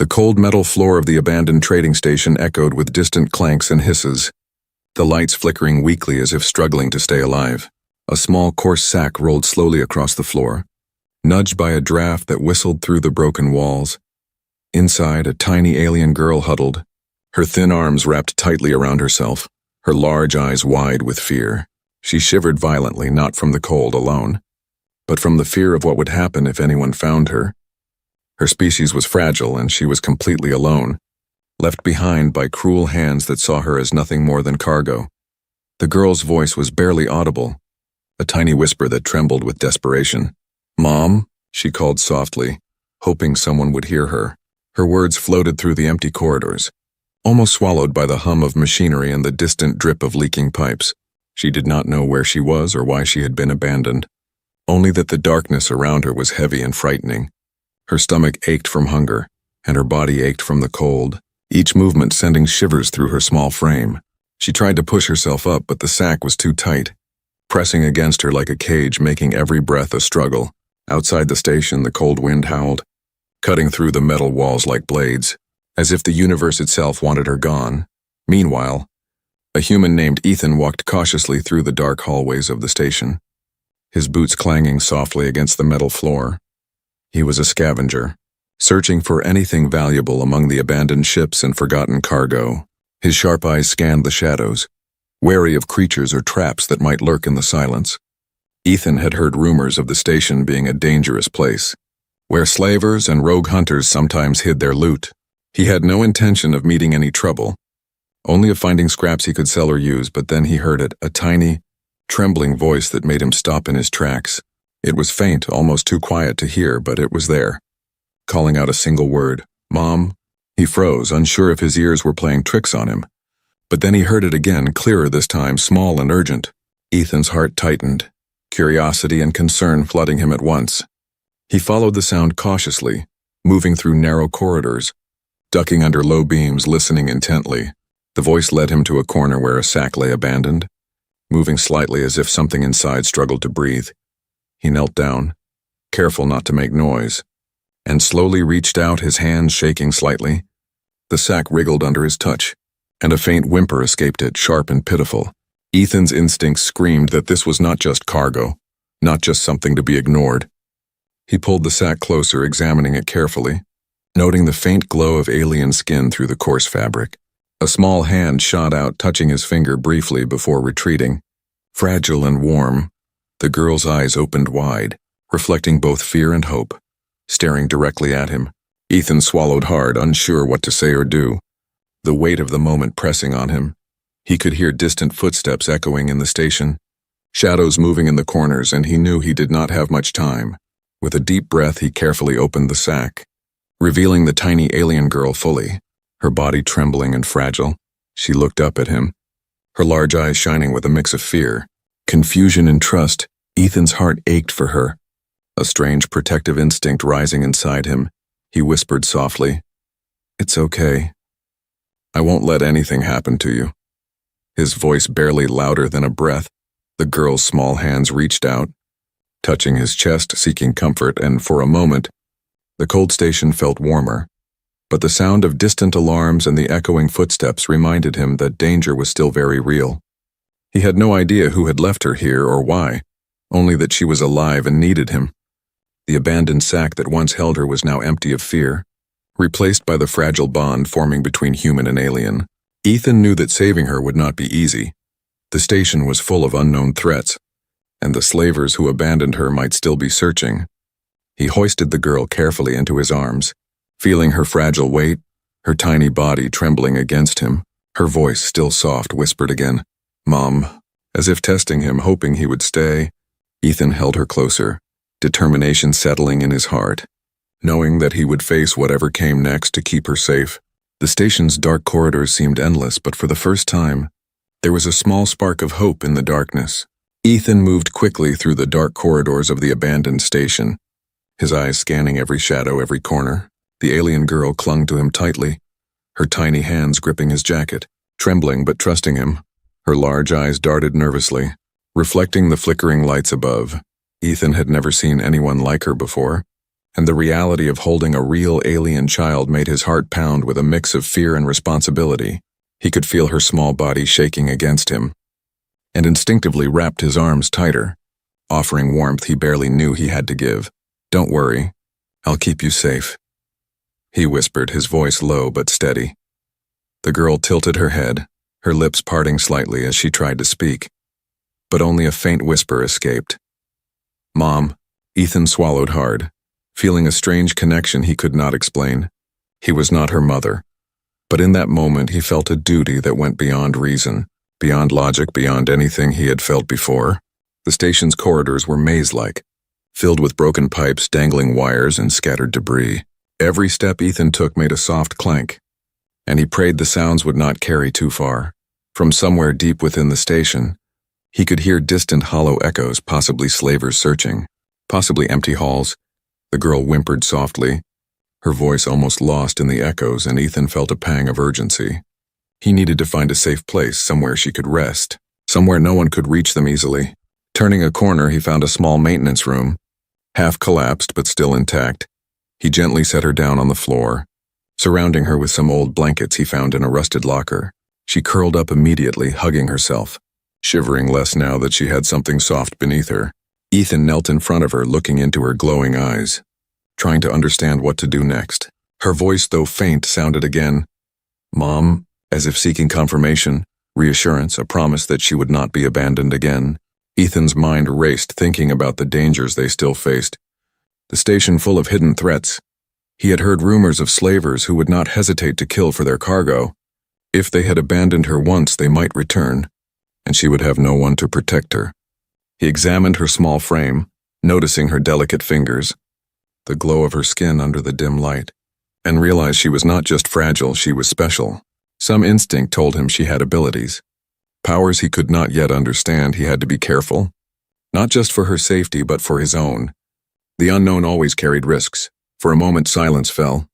The cold metal floor of the abandoned trading station echoed with distant clanks and hisses, the lights flickering weakly as if struggling to stay alive. A small, coarse sack rolled slowly across the floor, nudged by a draft that whistled through the broken walls. Inside, a tiny alien girl huddled, her thin arms wrapped tightly around herself, her large eyes wide with fear. She shivered violently, not from the cold alone, but from the fear of what would happen if anyone found her. Her species was fragile, and she was completely alone, left behind by cruel hands that saw her as nothing more than cargo. The girl's voice was barely audible, a tiny whisper that trembled with desperation. "Mom," she called softly, hoping someone would hear her. Her words floated through the empty corridors, almost swallowed by the hum of machinery and the distant drip of leaking pipes. She did not know where she was or why she had been abandoned, only that the darkness around her was heavy and frightening. Her stomach ached from hunger, and her body ached from the cold, each movement sending shivers through her small frame. She tried to push herself up, but the sack was too tight, pressing against her like a cage, making every breath a struggle. Outside the station, the cold wind howled, cutting through the metal walls like blades, as if the universe itself wanted her gone. Meanwhile, a human named Ethan walked cautiously through the dark hallways of the station, his boots clanging softly against the metal floor. He was a scavenger, searching for anything valuable among the abandoned ships and forgotten cargo. His sharp eyes scanned the shadows, wary of creatures or traps that might lurk in the silence. Ethan had heard rumors of the station being a dangerous place, where slavers and rogue hunters sometimes hid their loot. He had no intention of meeting any trouble, only of finding scraps he could sell or use, but then he heard it, a tiny, trembling voice that made him stop in his tracks. It was faint, almost too quiet to hear, but it was there, calling out a single word, "Mom." He froze, unsure if his ears were playing tricks on him. But then he heard it again, clearer this time, small and urgent. Ethan's heart tightened, curiosity and concern flooding him at once. He followed the sound cautiously, moving through narrow corridors, ducking under low beams, listening intently. The voice led him to a corner where a sack lay abandoned, moving slightly as if something inside struggled to breathe. He knelt down, careful not to make noise, and slowly reached out, his hands shaking slightly. The sack wriggled under his touch, and a faint whimper escaped it, sharp and pitiful. Ethan's instincts screamed that this was not just cargo, not just something to be ignored. He pulled the sack closer, examining it carefully, noting the faint glow of alien skin through the coarse fabric. A small hand shot out, touching his finger briefly before retreating. Fragile and warm, the girl's eyes opened wide, reflecting both fear and hope, staring directly at him. Ethan swallowed hard, unsure what to say or do, the weight of the moment pressing on him. He could hear distant footsteps echoing in the station, shadows moving in the corners, and he knew he did not have much time. With a deep breath, he carefully opened the sack, revealing the tiny alien girl fully, her body trembling and fragile. She looked up at him, her large eyes shining with a mix of fear, confusion and trust. Ethan's heart ached for her, a strange protective instinct rising inside him. He whispered softly, "It's okay. I won't let anything happen to you." His voice barely louder than a breath. The girl's small hands reached out, touching his chest, seeking comfort, and for a moment, the cold station felt warmer. But the sound of distant alarms and the echoing footsteps reminded him that danger was still very real. He had no idea who had left her here or why, only that she was alive and needed him. The abandoned sack that once held her was now empty of fear, replaced by the fragile bond forming between human and alien. Ethan knew that saving her would not be easy. The station was full of unknown threats, and the slavers who abandoned her might still be searching. He hoisted the girl carefully into his arms, feeling her fragile weight, her tiny body trembling against him. Her voice, still soft, whispered again, "Mom," as if testing him, hoping he would stay. Ethan held her closer, determination settling in his heart, knowing that he would face whatever came next to keep her safe. The station's dark corridors seemed endless, but for the first time, there was a small spark of hope in the darkness. Ethan moved quickly through the dark corridors of the abandoned station, his eyes scanning every shadow, every corner. The alien girl clung to him tightly, her tiny hands gripping his jacket, trembling but trusting him. Her large eyes darted nervously, reflecting the flickering lights above. Ethan had never seen anyone like her before, and the reality of holding a real alien child made his heart pound with a mix of fear and responsibility. He could feel her small body shaking against him, and instinctively wrapped his arms tighter, offering warmth he barely knew he had to give. "Don't worry, I'll keep you safe," he whispered, his voice low but steady. The girl tilted her head, her lips parting slightly as she tried to speak, but only a faint whisper escaped. "Mom." Ethan swallowed hard, feeling a strange connection he could not explain. He was not her mother, but in that moment he felt a duty that went beyond reason, beyond logic, beyond anything he had felt before. The station's corridors were maze-like, filled with broken pipes, dangling wires, and scattered debris. Every step Ethan took made a soft clank, and he prayed the sounds would not carry too far. From somewhere deep within the station, he could hear distant hollow echoes, possibly slavers searching, possibly empty halls. The girl whimpered softly, her voice almost lost in the echoes, and Ethan felt a pang of urgency. He needed to find a safe place, somewhere she could rest, somewhere no one could reach them easily. Turning a corner, he found a small maintenance room, half collapsed but still intact. He gently set her down on the floor, surrounding her with some old blankets he found in a rusted locker. She curled up immediately, hugging herself, shivering less now that she had something soft beneath her. Ethan knelt in front of her, looking into her glowing eyes, trying to understand what to do next. Her voice, though faint, sounded again. "Mom," as if seeking confirmation, reassurance, a promise that she would not be abandoned again. Ethan's mind raced, thinking about the dangers they still faced. The station full of hidden threats. He had heard rumors of slavers who would not hesitate to kill for their cargo. If they had abandoned her once, they might return, and she would have no one to protect her. He examined her small frame, noticing her delicate fingers, the glow of her skin under the dim light, and realized she was not just fragile, she was special. Some instinct told him she had abilities, powers he could not yet understand. He had to be careful, not just for her safety but for his own. The unknown always carried risks. For a moment silence fell,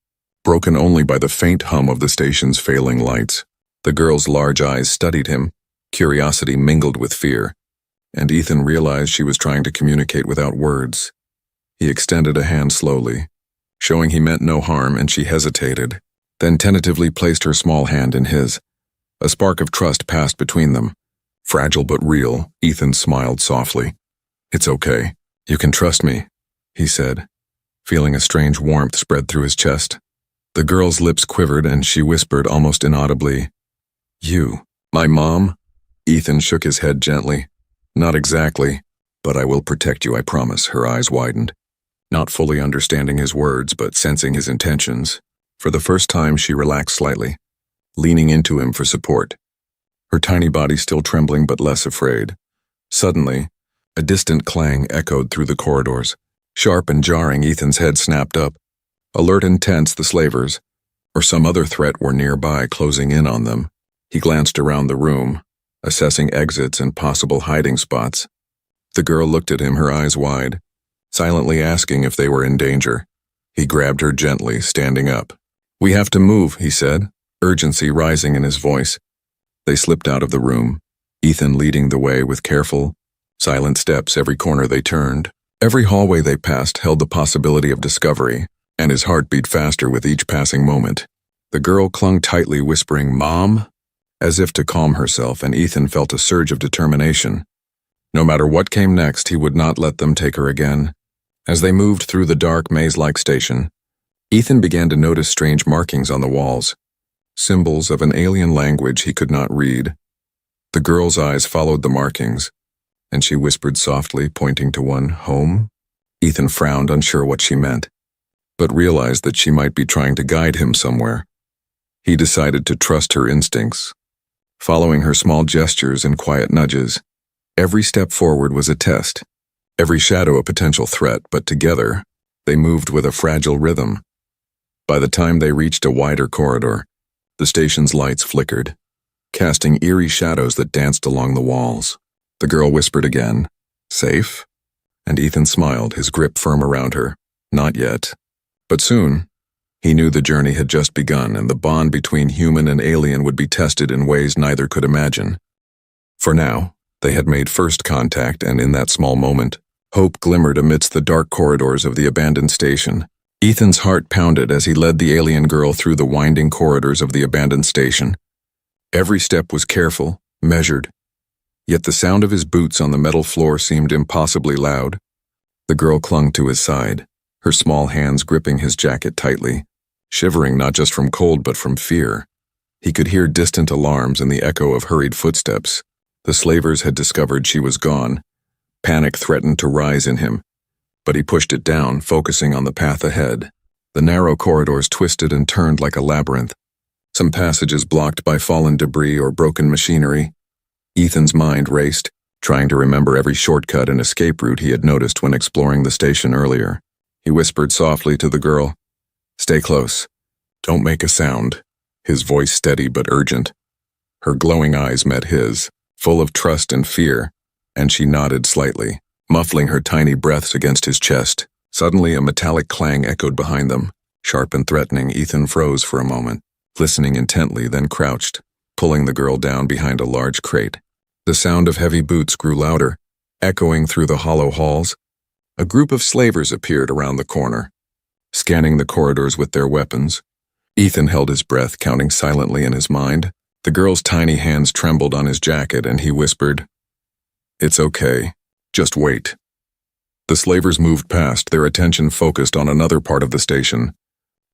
broken only by the faint hum of the station's failing lights. The girl's large eyes studied him, curiosity mingled with fear, and Ethan realized she was trying to communicate without words. He extended a hand slowly, showing he meant no harm, and she hesitated, then tentatively placed her small hand in his. A spark of trust passed between them. Fragile but real, Ethan smiled softly. "It's okay. You can trust me," he said, feeling a strange warmth spread through his chest. The girl's lips quivered and she whispered almost inaudibly, "You, my mom?" Ethan shook his head gently. "Not exactly, but I will protect you, I promise." Her eyes widened, not fully understanding his words but sensing his intentions. For the first time she relaxed slightly, leaning into him for support, her tiny body still trembling but less afraid. Suddenly, a distant clang echoed through the corridors. Sharp and jarring, Ethan's head snapped up. Alert and tense, the slavers, or some other threat, were nearby, closing in on them. He glanced around the room, assessing exits and possible hiding spots. The girl looked at him, her eyes wide, silently asking if they were in danger. He grabbed her gently, standing up. "We have to move," he said, urgency rising in his voice. They slipped out of the room, Ethan leading the way with careful, silent steps. Every corner they turned, every hallway they passed held the possibility of discovery, and his heart beat faster with each passing moment. The girl clung tightly, whispering, "Mom?" as if to calm herself, and Ethan felt a surge of determination. No matter what came next, he would not let them take her again. As they moved through the dark, maze-like station, Ethan began to notice strange markings on the walls, symbols of an alien language he could not read. The girl's eyes followed the markings, and she whispered softly, pointing to one, "Home?" Ethan frowned, unsure what she meant, but realized that she might be trying to guide him somewhere. He decided to trust her instincts, following her small gestures and quiet nudges. Every step forward was a test, every shadow a potential threat, but together, they moved with a fragile rhythm. By the time they reached a wider corridor, the station's lights flickered, casting eerie shadows that danced along the walls. The girl whispered again, "Safe?" And Ethan smiled, his grip firm around her. Not yet. But soon. He knew the journey had just begun, and the bond between human and alien would be tested in ways neither could imagine. For now, they had made first contact, and in that small moment, Hope glimmered amidst the dark corridors of the abandoned station. Ethan's heart pounded as he led the alien girl through the winding corridors of the abandoned station. Every step was careful, measured, yet the sound of his boots on the metal floor seemed impossibly loud. The girl clung to his side, her small hands gripping his jacket tightly, shivering not just from cold but from fear. He could hear distant alarms and the echo of hurried footsteps. The slavers had discovered she was gone. Panic threatened to rise in him, but he pushed it down, focusing on the path ahead. The narrow corridors twisted and turned like a labyrinth, some passages blocked by fallen debris or broken machinery. Ethan's mind raced, trying to remember every shortcut and escape route he had noticed when exploring the station earlier. He whispered softly to the girl, "Stay close. Don't make a sound," his voice steady but urgent. Her glowing eyes met his, full of trust and fear, and she nodded slightly, muffling her tiny breaths against his chest. Suddenly, a metallic clang echoed behind them. Sharp and threatening, Ethan froze for a moment, listening intently, then crouched, pulling the girl down behind a large crate. The sound of heavy boots grew louder, echoing through the hollow halls. A group of slavers appeared around the corner, scanning the corridors with their weapons. Ethan held his breath, counting silently in his mind. The girl's tiny hands trembled on his jacket, and he whispered, "It's okay. Just wait." The slavers moved past, their attention focused on another part of the station,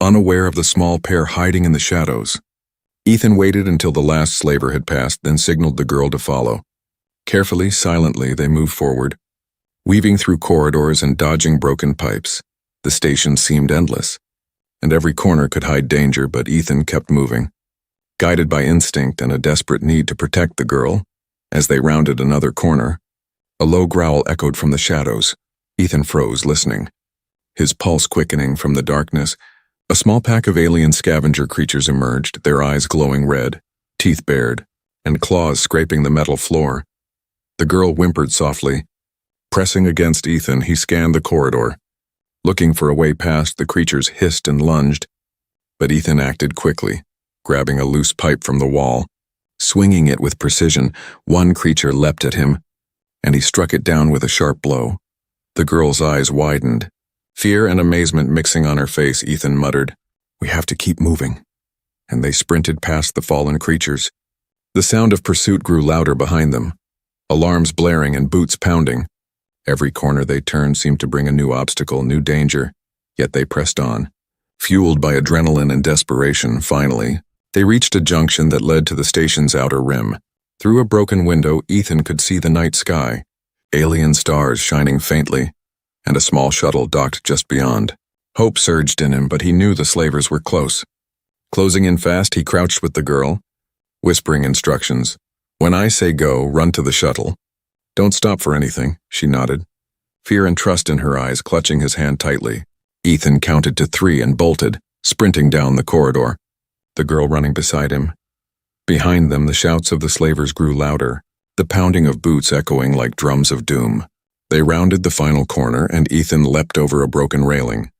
unaware of the small pair hiding in the shadows. Ethan waited until the last slaver had passed, then signaled the girl to follow. Carefully, silently, they moved forward, weaving through corridors and dodging broken pipes. The station seemed endless, and every corner could hide danger, but Ethan kept moving, guided by instinct and a desperate need to protect the girl. As they rounded another corner, a low growl echoed from the shadows. Ethan froze, listening, his pulse quickening from the darkness. A small pack of alien scavenger creatures emerged, their eyes glowing red, teeth bared, and claws scraping the metal floor. The girl whimpered softly. Pressing against Ethan, he scanned the corridor. Looking for a way past, the creatures hissed and lunged, but Ethan acted quickly, grabbing a loose pipe from the wall. Swinging it with precision, one creature leapt at him, and he struck it down with a sharp blow. The girl's eyes widened, fear and amazement mixing on her face. Ethan muttered, "We have to keep moving," and they sprinted past the fallen creatures. The sound of pursuit grew louder behind them, alarms blaring and boots pounding. Every corner they turned seemed to bring a new obstacle, new danger, yet they pressed on. Fueled by adrenaline and desperation, finally, they reached a junction that led to the station's outer rim. Through a broken window, Ethan could see the night sky, alien stars shining faintly, and a small shuttle docked just beyond. Hope surged in him, but he knew the slavers were close. Closing in fast, he crouched with the girl, whispering instructions. "When I say go, run to the shuttle. Don't stop for anything," she nodded, fear and trust in her eyes, clutching his hand tightly. Ethan counted to 3 and bolted, sprinting down the corridor, the girl running beside him. Behind them, the shouts of the slavers grew louder, the pounding of boots echoing like drums of doom. They rounded the final corner, and Ethan leapt over a broken railing.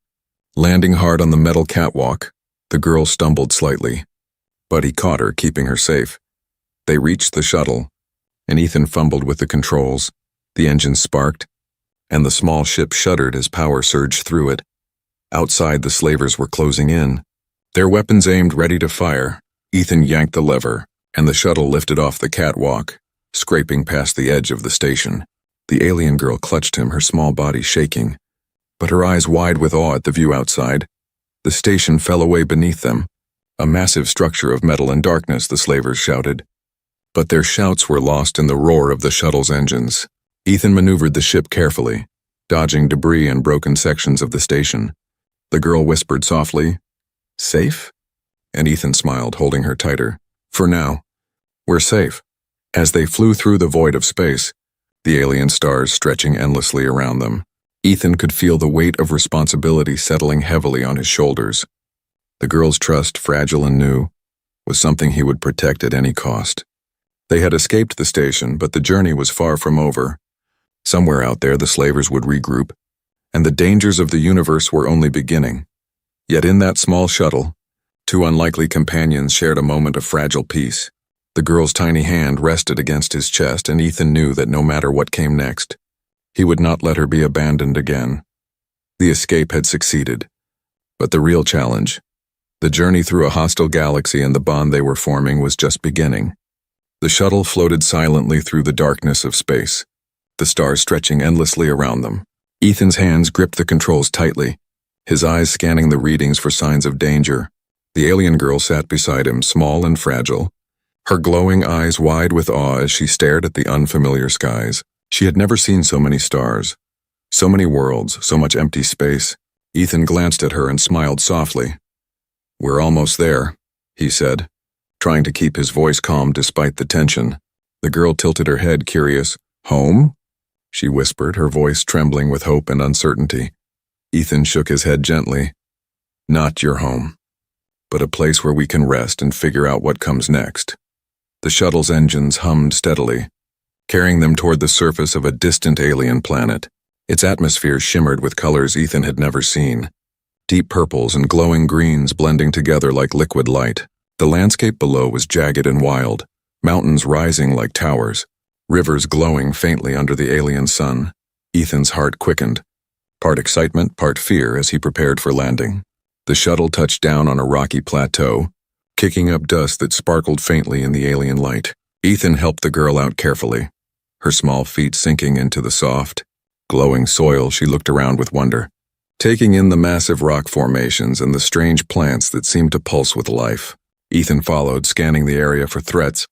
Landing hard on the metal catwalk, the girl stumbled slightly, but he caught her, keeping her safe. They reached the shuttle, and Ethan fumbled with the controls. The engine sparked, and the small ship shuddered as power surged through it. Outside, the slavers were closing in, their weapons aimed, ready to fire. Ethan yanked the lever, and the shuttle lifted off the catwalk, scraping past the edge of the station. The alien girl clutched him, her small body shaking, but her eyes wide with awe at the view outside. The station fell away beneath them, a massive structure of metal and darkness, the slavers shouted. But their shouts were lost in the roar of the shuttle's engines. Ethan maneuvered the ship carefully, dodging debris and broken sections of the station. The girl whispered softly, "Safe?" And Ethan smiled, holding her tighter. "For now, we're safe." As they flew through the void of space, the alien stars stretching endlessly around them, Ethan could feel the weight of responsibility settling heavily on his shoulders. The girl's trust, fragile and new, was something he would protect at any cost. They had escaped the station, but the journey was far from over. Somewhere out there, the slavers would regroup, and the dangers of the universe were only beginning. Yet in that small shuttle, 2 unlikely companions shared a moment of fragile peace. The girl's tiny hand rested against his chest, and Ethan knew that no matter what came next, He would not let her be abandoned again. The escape had succeeded. But the real challenge, the journey through a hostile galaxy and the bond they were forming, was just beginning. The shuttle floated silently through the darkness of space, the stars stretching endlessly around them. Ethan's hands gripped the controls tightly, his eyes scanning the readings for signs of danger. The alien girl sat beside him, small and fragile, her glowing eyes wide with awe as she stared at the unfamiliar skies. She had never seen so many stars, so many worlds, so much empty space. Ethan glanced at her and smiled softly. "We're almost there," he said, trying to keep his voice calm despite the tension. The girl tilted her head, curious. "Home?" she whispered, her voice trembling with hope and uncertainty. Ethan shook his head gently. "Not your home, but a place where we can rest and figure out what comes next." The shuttle's engines hummed steadily, carrying them toward the surface of a distant alien planet. Its atmosphere shimmered with colors Ethan had never seen, deep purples and glowing greens blending together like liquid light. The landscape below was jagged and wild, mountains rising like towers, rivers glowing faintly under the alien sun. Ethan's heart quickened, part excitement, part fear, as he prepared for landing. The shuttle touched down on a rocky plateau, kicking up dust that sparkled faintly in the alien light. Ethan helped the girl out carefully, her small feet sinking into the soft, glowing soil. She looked around with wonder, taking in the massive rock formations and the strange plants that seemed to pulse with life. Ethan followed, scanning the area for threats.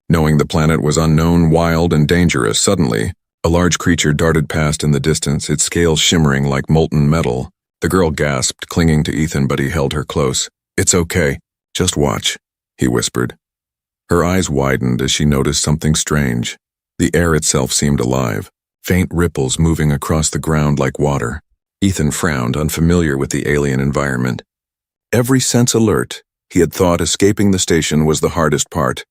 Knowing the planet was unknown, wild, and dangerous, suddenly, a large creature darted past in the distance, its scales shimmering like molten metal. The girl gasped, clinging to Ethan, but he held her close. "It's okay. Just watch," he whispered. Her eyes widened as she noticed something strange. The air itself seemed alive, faint ripples moving across the ground like water. Ethan frowned, unfamiliar with the alien environment. Every sense alert, he had thought escaping the station was the hardest part.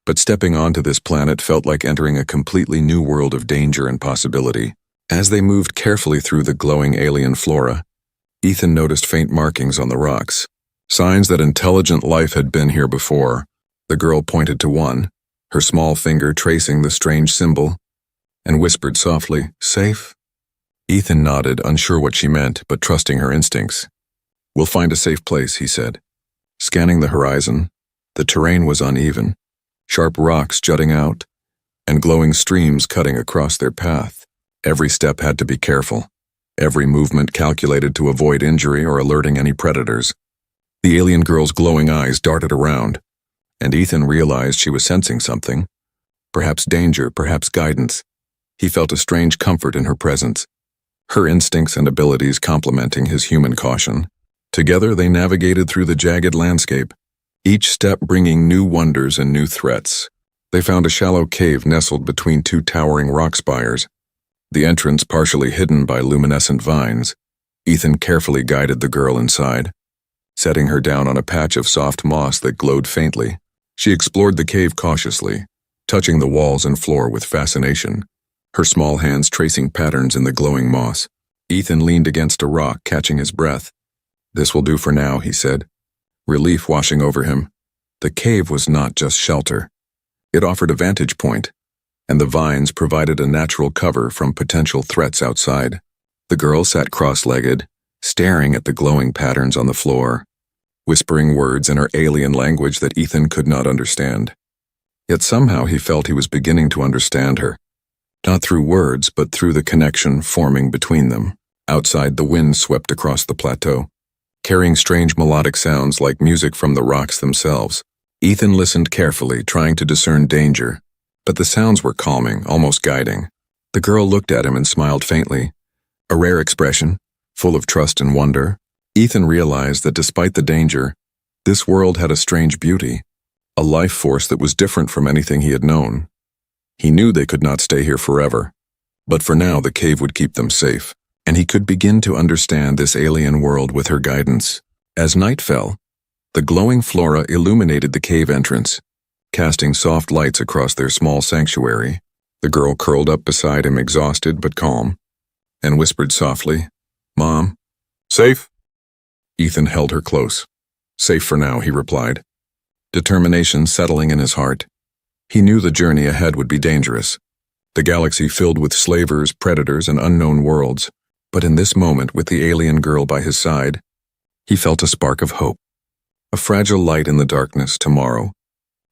But stepping onto this planet felt like entering a completely new world of danger and possibility. As they moved carefully through the glowing alien flora, Ethan noticed faint markings on the rocks, signs that intelligent life had been here before. The girl pointed to one, her small finger tracing the strange symbol, and whispered softly, "Safe?" Ethan nodded, unsure what she meant, but trusting her instincts. "We'll find a safe place," he said. Scanning the horizon, the terrain was uneven, sharp rocks jutting out, and glowing streams cutting across their path. Every step had to be careful, every movement calculated to avoid injury or alerting any predators. The alien girl's glowing eyes darted around, and Ethan realized she was sensing something. Perhaps danger, perhaps guidance. He felt a strange comfort in her presence, her instincts and abilities complementing his human caution. Together they navigated through the jagged landscape, each step bringing new wonders and new threats. They found a shallow cave nestled between two towering rock spires, the entrance partially hidden by luminescent vines. Ethan carefully guided the girl inside, setting her down on a patch of soft moss that glowed faintly. She explored the cave cautiously, touching the walls and floor with fascination, her small hands tracing patterns in the glowing moss. Ethan leaned against a rock, catching his breath. "This will do for now," he said, relief washing over him. The cave was not just shelter. It offered a vantage point, and the vines provided a natural cover from potential threats outside. The girl sat cross-legged, staring at the glowing patterns on the floor, whispering words in her alien language that Ethan could not understand. Yet somehow he felt he was beginning to understand her, not through words, but through the connection forming between them. Outside, the wind swept across the plateau, carrying strange melodic sounds like music from the rocks themselves. Ethan listened carefully, trying to discern danger, but the sounds were calming, almost guiding. The girl looked at him and smiled faintly, a rare expression, full of trust and wonder. Ethan realized that despite the danger, this world had a strange beauty, a life force that was different from anything he had known. He knew they could not stay here forever, but for now the cave would keep them safe, and he could begin to understand this alien world with her guidance. As night fell, the glowing flora illuminated the cave entrance, casting soft lights across their small sanctuary. The girl curled up beside him, exhausted but calm, and whispered softly, "Mom, safe?" Ethan held her close. "Safe for now," he replied, determination settling in his heart. He knew the journey ahead would be dangerous. the galaxy filled with slavers, predators, and unknown worlds. But in this moment, with the alien girl by his side, he felt a spark of hope. A fragile light in the darkness. Tomorrow,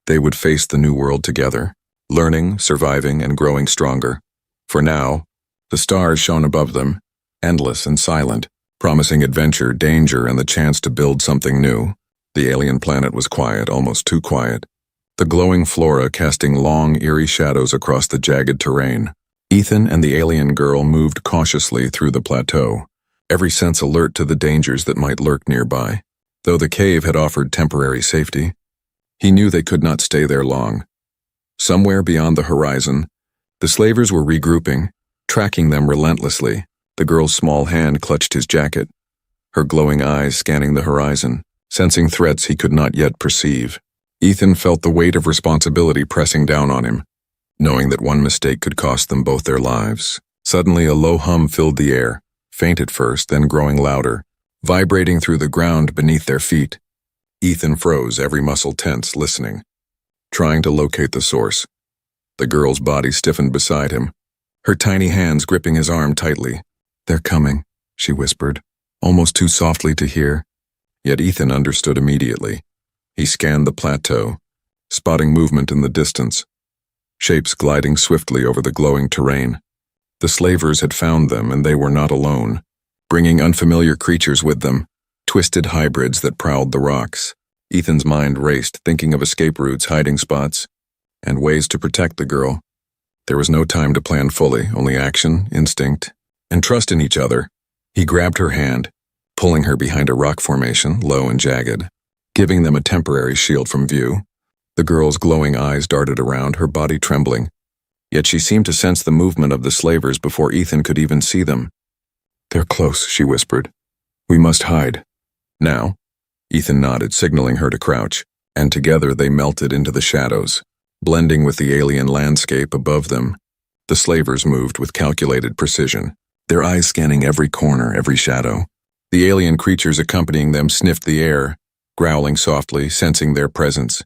they would face the new world together, learning, surviving, and growing stronger. For now, the stars shone above them, endless and silent, promising adventure, danger, and the chance to build something new. The alien planet was quiet, almost too quiet, the glowing flora casting long, eerie shadows across the jagged terrain. Ethan and the alien girl moved cautiously through the plateau, every sense alert to the dangers that might lurk nearby. Though the cave had offered temporary safety, he knew they could not stay there long. Somewhere beyond the horizon, the slavers were regrouping, tracking them relentlessly. The girl's small hand clutched his jacket, her glowing eyes scanning the horizon, sensing threats he could not yet perceive. Ethan felt the weight of responsibility pressing down on him, knowing that one mistake could cost them both their lives. Suddenly, a low hum filled the air, faint at first, then growing louder, vibrating through the ground beneath their feet. Ethan froze, every muscle tense, listening, trying to locate the source. The girl's body stiffened beside him, her tiny hands gripping his arm tightly. "They're coming," she whispered, almost too softly to hear. Yet Ethan understood immediately. He scanned the plateau, spotting movement in the distance, shapes gliding swiftly over the glowing terrain. The slavers had found them, and they were not alone, bringing unfamiliar creatures with them, twisted hybrids that prowled the rocks. Ethan's mind raced, thinking of escape routes, hiding spots, and ways to protect the girl. There was no time to plan fully, only action, instinct, and trust in each other. He grabbed her hand, pulling her behind a rock formation, low and jagged, giving them a temporary shield from view. The girl's glowing eyes darted around, her body trembling. Yet she seemed to sense the movement of the slavers before Ethan could even see them. "They're close," she whispered. "We must hide." "Now?" Ethan nodded, signaling her to crouch, and together they melted into the shadows, blending with the alien landscape above them. The slavers moved with calculated precision, their eyes scanning every corner, every shadow. The alien creatures accompanying them sniffed the air, growling softly, sensing their presence.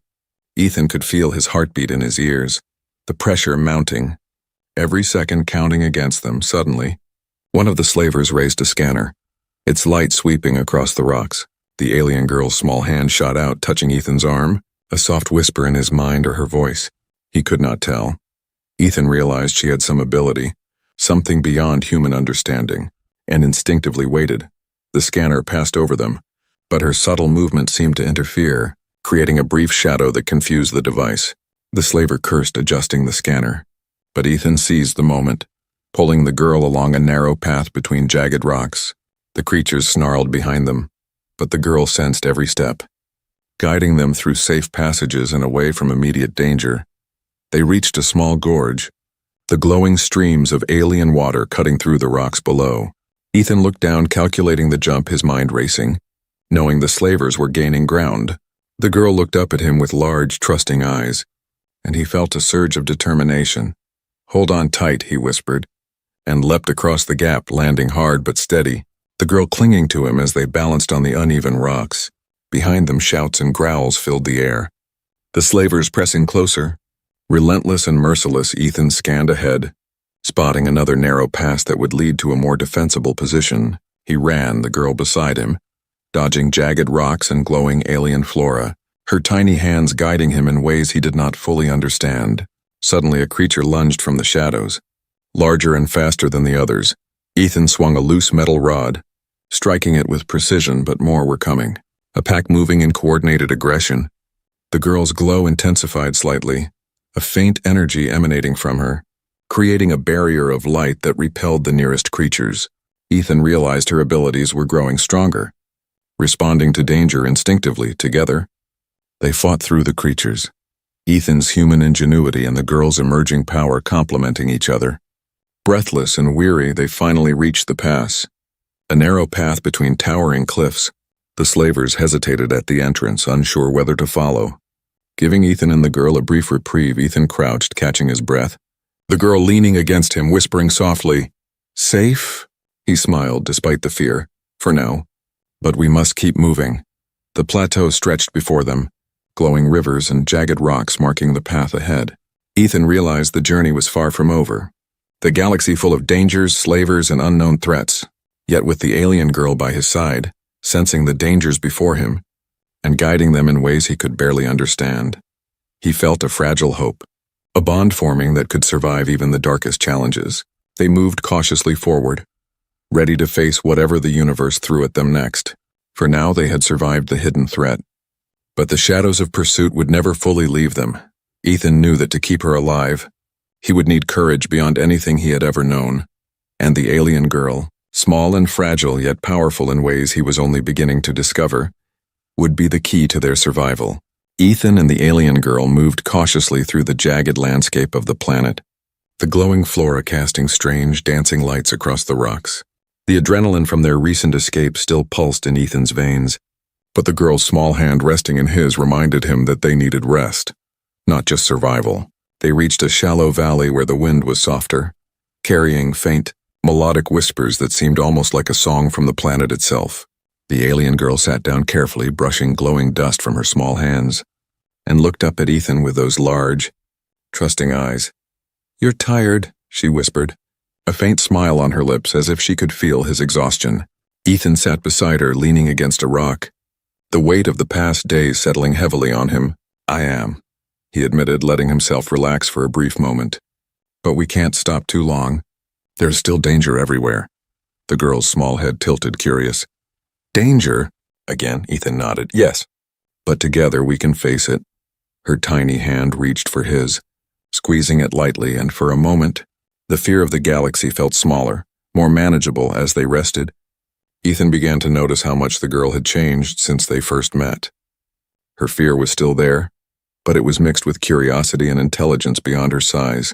Ethan could feel his heartbeat in his ears, the pressure mounting, every second counting against them. Suddenly, one of the slavers raised a scanner, its light sweeping across the rocks. The alien girl's small hand shot out, touching Ethan's arm, a soft whisper in his mind or her voice. He could not tell. Ethan realized she had some ability, something beyond human understanding, and instinctively waited. The scanner passed over them, but her subtle movement seemed to interfere, creating a brief shadow that confused the device. The slaver cursed, adjusting the scanner. But Ethan seized the moment, pulling the girl along a narrow path between jagged rocks. The creatures snarled behind them, but the girl sensed every step, guiding them through safe passages and away from immediate danger. They reached a small gorge, the glowing streams of alien water cutting through the rocks below. Ethan looked down, calculating the jump, his mind racing, knowing the slavers were gaining ground. The girl looked up at him with large, trusting eyes, and he felt a surge of determination. "Hold on tight," he whispered, and leapt across the gap, landing hard but steady, the girl clinging to him as they balanced on the uneven rocks. Behind them, shouts and growls filled the air. The slavers pressing closer. Relentless and merciless, Ethan scanned ahead, spotting another narrow pass that would lead to a more defensible position. He ran, the girl beside him, dodging jagged rocks and glowing alien flora, her tiny hands guiding him in ways he did not fully understand. Suddenly, a creature lunged from the shadows, larger and faster than the others. Ethan swung a loose metal rod, striking it with precision, but more were coming. A pack moving in coordinated aggression. The girl's glow intensified slightly, a faint energy emanating from her, creating a barrier of light that repelled the nearest creatures. Ethan realized her abilities were growing stronger, responding to danger instinctively. Together, they fought through the creatures, Ethan's human ingenuity and the girl's emerging power complementing each other. Breathless and weary, they finally reached the pass, a narrow path between towering cliffs. The slavers hesitated at the entrance, unsure whether to follow. Giving Ethan and the girl a brief reprieve, Ethan crouched, catching his breath, the girl leaning against him, whispering softly, "Safe?" He smiled, despite the fear. "For now. But we must keep moving." The plateau stretched before them, glowing rivers and jagged rocks marking the path ahead. Ethan realized the journey was far from over. The galaxy full of dangers, slavers, and unknown threats. Yet with the alien girl by his side, sensing the dangers before him, and guiding them in ways he could barely understand, he felt a fragile hope, a bond forming that could survive even the darkest challenges. They moved cautiously forward, ready to face whatever the universe threw at them next. For now they had survived the hidden threat. But the shadows of pursuit would never fully leave them. Ethan knew that to keep her alive, he would need courage beyond anything he had ever known. And the alien girl, small and fragile yet powerful in ways he was only beginning to discover, would be the key to their survival. Ethan and the alien girl moved cautiously through the jagged landscape of the planet, the glowing flora casting strange, dancing lights across the rocks. The adrenaline from their recent escape still pulsed in Ethan's veins, but the girl's small hand resting in his reminded him that they needed rest, not just survival. They reached a shallow valley where the wind was softer, carrying faint, melodic whispers that seemed almost like a song from the planet itself. The alien girl sat down carefully, brushing glowing dust from her small hands, and looked up at Ethan with those large, trusting eyes. "You're tired," she whispered, a faint smile on her lips as if she could feel his exhaustion. Ethan sat beside her, leaning against a rock, the weight of the past days settling heavily on him. "I am," he admitted, letting himself relax for a brief moment. "But we can't stop too long. There's still danger everywhere." The girl's small head tilted, curious. "Danger?" Again, Ethan nodded. "Yes, but together we can face it." Her tiny hand reached for his, squeezing it lightly, and for a moment, the fear of the galaxy felt smaller, more manageable as they rested. Ethan began to notice how much the girl had changed since they first met. Her fear was still there, but it was mixed with curiosity and intelligence beyond her size.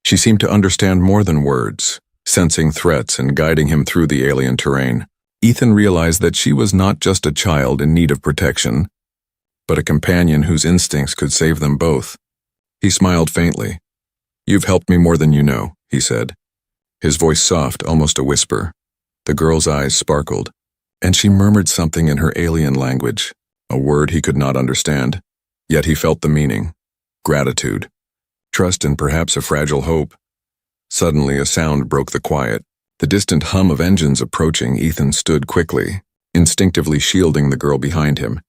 She seemed to understand more than words, sensing threats and guiding him through the alien terrain. Ethan realized that she was not just a child in need of protection, but a companion whose instincts could save them both. He smiled faintly. "You've helped me more than you know," he said, his voice soft, almost a whisper. The girl's eyes sparkled, and she murmured something in her alien language, a word he could not understand. Yet he felt the meaning. Gratitude, trust, and perhaps a fragile hope. Suddenly a sound broke the quiet. The distant hum of engines approaching. Ethan stood quickly, instinctively shielding the girl behind him.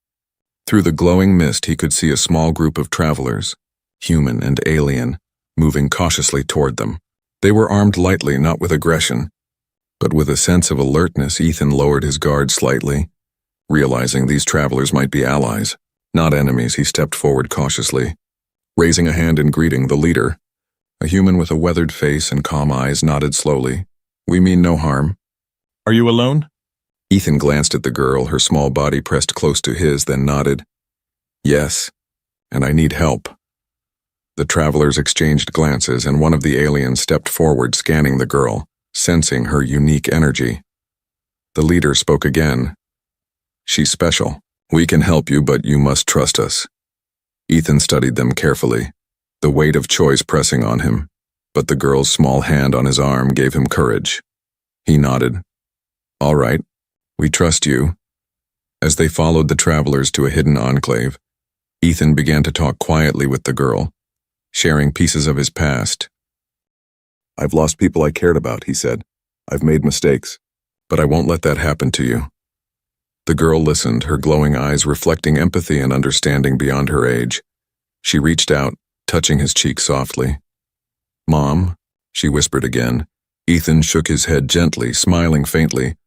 Through the glowing mist he could see a small group of travelers, human and alien, moving cautiously toward them. They were armed lightly, not with aggression, but with a sense of alertness. Ethan lowered his guard slightly, realizing these travelers might be allies, not enemies. He stepped forward cautiously, raising a hand in greeting. The leader, a human with a weathered face and calm eyes, nodded slowly. "We mean no harm." "Are you alone?" Ethan glanced at the girl, her small body pressed close to his, then nodded. "Yes, and I need help." The travelers exchanged glances, and one of the aliens stepped forward, scanning the girl, sensing her unique energy. The leader spoke again. "She's special. We can help you, but you must trust us." Ethan studied them carefully, the weight of choice pressing on him, but the girl's small hand on his arm gave him courage. He nodded. "All right, we trust you." As they followed the travelers to a hidden enclave, Ethan began to talk quietly with the girl, sharing pieces of his past. "I've lost people I cared about," he said. "I've made mistakes, but I won't let that happen to you." The girl listened, her glowing eyes reflecting empathy and understanding beyond her age. She reached out, touching his cheek softly. "Mom," she whispered again. Ethan shook his head gently, smiling faintly.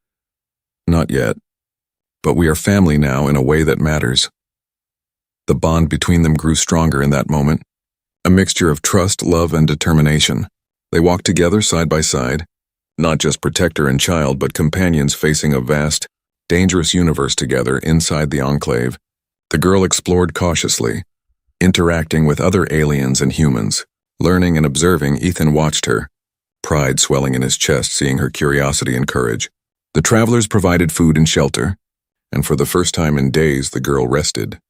"Not yet, but we are family now in a way that matters." The bond between them grew stronger in that moment, a mixture of trust, love, and determination. They walked together side by side, not just protector and child, but companions facing a vast, dangerous universe together inside the enclave. The girl explored cautiously, interacting with other aliens and humans. Learning and observing, Ethan watched her, pride swelling in his chest, seeing her curiosity and courage. The travelers provided food and shelter, and for the first time in days the girl rested.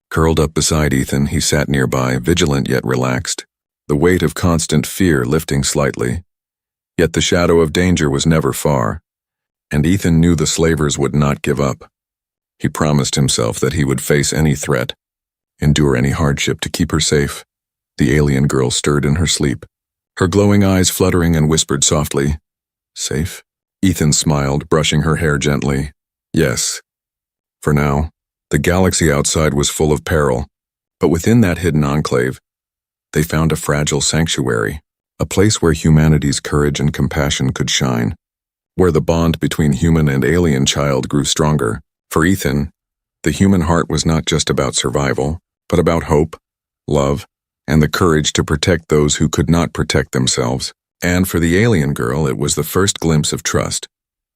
Curled up beside Ethan, he sat nearby, vigilant yet relaxed, the weight of constant fear lifting slightly. Yet the shadow of danger was never far, and Ethan knew the slavers would not give up. He promised himself that he would face any threat, endure any hardship to keep her safe. The alien girl stirred in her sleep, her glowing eyes fluttering, and whispered softly, "Safe?" Ethan smiled, brushing her hair gently. Yes. For now. The galaxy outside was full of peril, but within that hidden enclave, they found a fragile sanctuary, a place where humanity's courage and compassion could shine, where the bond between human and alien child grew stronger. For Ethan, the human heart was not just about survival, but about hope, love, and the courage to protect those who could not protect themselves. And for the alien girl, it was the first glimpse of trust,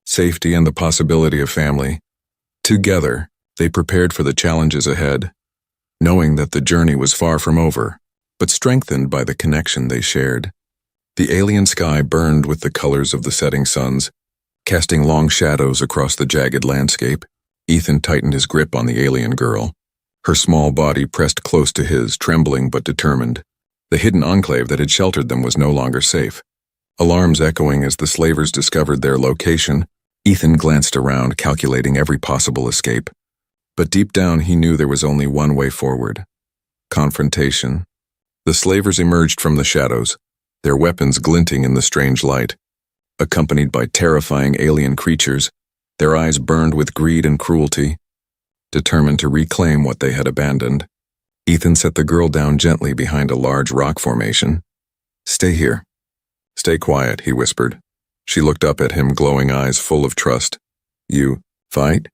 safety, and the possibility of family. Together, they prepared for the challenges ahead, knowing that the journey was far from over, but strengthened by the connection they shared. The alien sky burned with the colors of the setting suns, casting long shadows across the jagged landscape. Ethan tightened his grip on the alien girl, her small body pressed close to his, trembling but determined. The hidden enclave that had sheltered them was no longer safe. Alarms echoing as the slavers discovered their location. Ethan glanced around, calculating every possible escape. But deep down he knew there was only one way forward. Confrontation. The slavers emerged from the shadows, their weapons glinting in the strange light. Accompanied by terrifying alien creatures, their eyes burned with greed and cruelty. Determined to reclaim what they had abandoned, Ethan set the girl down gently behind a large rock formation. "Stay here. Stay quiet," he whispered. She looked up at him, glowing eyes full of trust. "You fight?"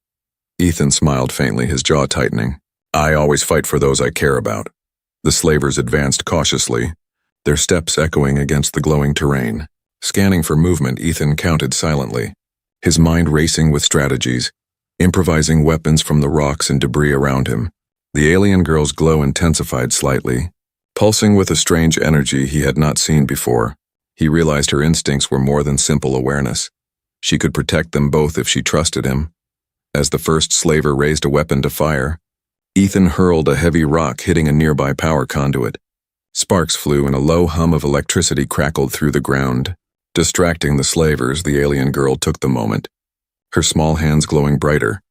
Ethan smiled faintly, his jaw tightening. "I always fight for those I care about." The slavers advanced cautiously, their steps echoing against the glowing terrain. Scanning for movement, Ethan counted silently, his mind racing with strategies, improvising weapons from the rocks and debris around him. The alien girl's glow intensified slightly, pulsing with a strange energy he had not seen before. He realized her instincts were more than simple awareness. She could protect them both if she trusted him. As the first slaver raised a weapon to fire, Ethan hurled a heavy rock, hitting a nearby power conduit. Sparks flew and a low hum of electricity crackled through the ground. Distracting the slavers, the alien girl took the moment, her small hands glowing brighter,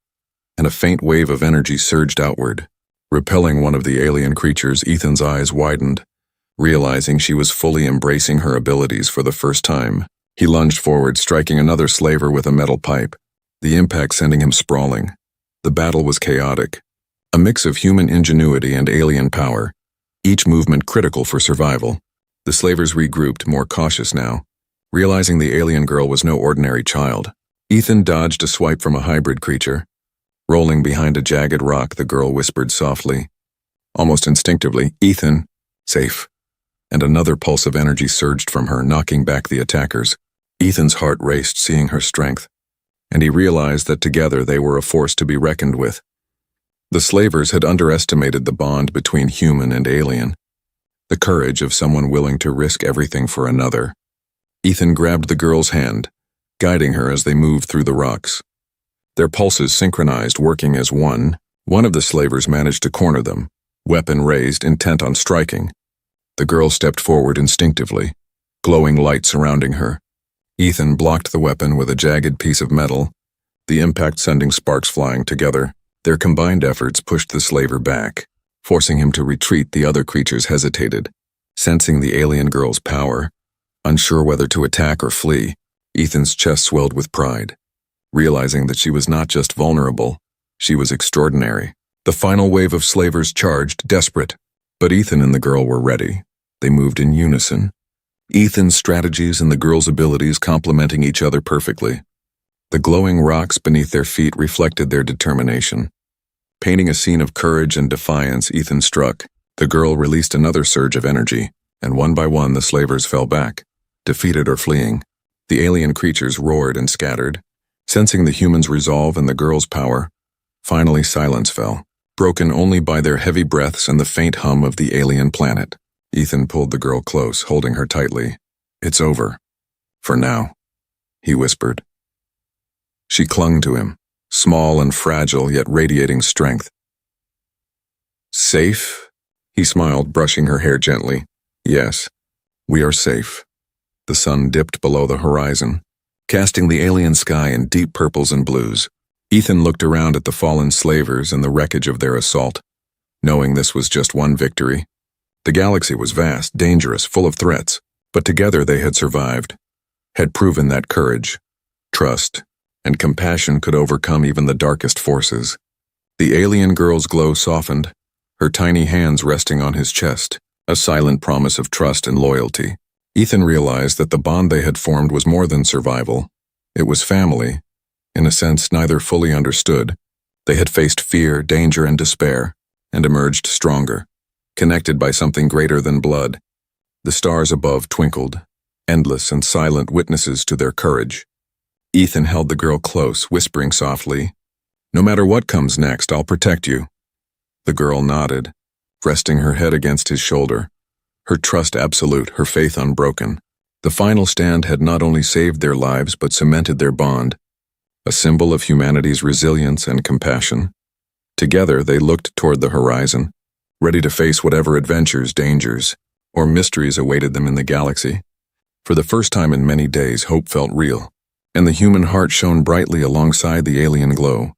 and a faint wave of energy surged outward. Repelling one of the alien creatures, Ethan's eyes widened, realizing she was fully embracing her abilities for the first time. He lunged forward, striking another slaver with a metal pipe, the impact sending him sprawling. The battle was chaotic, a mix of human ingenuity and alien power, each movement critical for survival. The slavers regrouped, more cautious now, realizing the alien girl was no ordinary child. Ethan dodged a swipe from a hybrid creature. Rolling behind a jagged rock, the girl whispered softly. Almost instinctively, "Ethan, safe." And another pulse of energy surged from her, knocking back the attackers. Ethan's heart raced, seeing her strength, and he realized that together they were a force to be reckoned with. The slavers had underestimated the bond between human and alien, the courage of someone willing to risk everything for another. Ethan grabbed the girl's hand, guiding her as they moved through the rocks. Their pulses synchronized, working as one. One of the slavers managed to corner them, weapon raised, intent on striking. The girl stepped forward instinctively, glowing light surrounding her. Ethan blocked the weapon with a jagged piece of metal, the impact sending sparks flying together. Their combined efforts pushed the slaver back, forcing him to retreat. The other creatures hesitated, sensing the alien girl's power. Unsure whether to attack or flee, Ethan's chest swelled with pride, realizing that she was not just vulnerable, she was extraordinary. The final wave of slavers charged, desperate, but Ethan and the girl were ready. They moved in unison, Ethan's strategies and the girl's abilities complementing each other perfectly. The glowing rocks beneath their feet reflected their determination. Painting a scene of courage and defiance, Ethan struck. The girl released another surge of energy, and one by one the slavers fell back, defeated or fleeing. The alien creatures roared and scattered. Sensing the humans' resolve and the girl's power, finally silence fell, broken only by their heavy breaths and the faint hum of the alien planet. Ethan pulled the girl close, holding her tightly. "It's over. For now," he whispered. She clung to him, small and fragile yet radiating strength. "Safe?" He smiled, brushing her hair gently. "Yes, we are safe." The sun dipped below the horizon, casting the alien sky in deep purples and blues. Ethan looked around at the fallen slavers and the wreckage of their assault, knowing this was just one victory. The galaxy was vast, dangerous, full of threats, but together they had survived, had proven that courage, trust, and compassion could overcome even the darkest forces. The alien girl's glow softened, her tiny hands resting on his chest, a silent promise of trust and loyalty. Ethan realized that the bond they had formed was more than survival. It was family. In a sense neither fully understood. They had faced fear, danger, and despair, and emerged stronger, connected by something greater than blood. The stars above twinkled, endless and silent witnesses to their courage. Ethan held the girl close, whispering softly, "No matter what comes next, I'll protect you." The girl nodded, resting her head against his shoulder, her trust absolute, her faith unbroken. The final stand had not only saved their lives but cemented their bond, a symbol of humanity's resilience and compassion. Together they looked toward the horizon, ready to face whatever adventures, dangers, or mysteries awaited them in the galaxy. For the first time in many days, hope felt real, and the human heart shone brightly alongside the alien glow.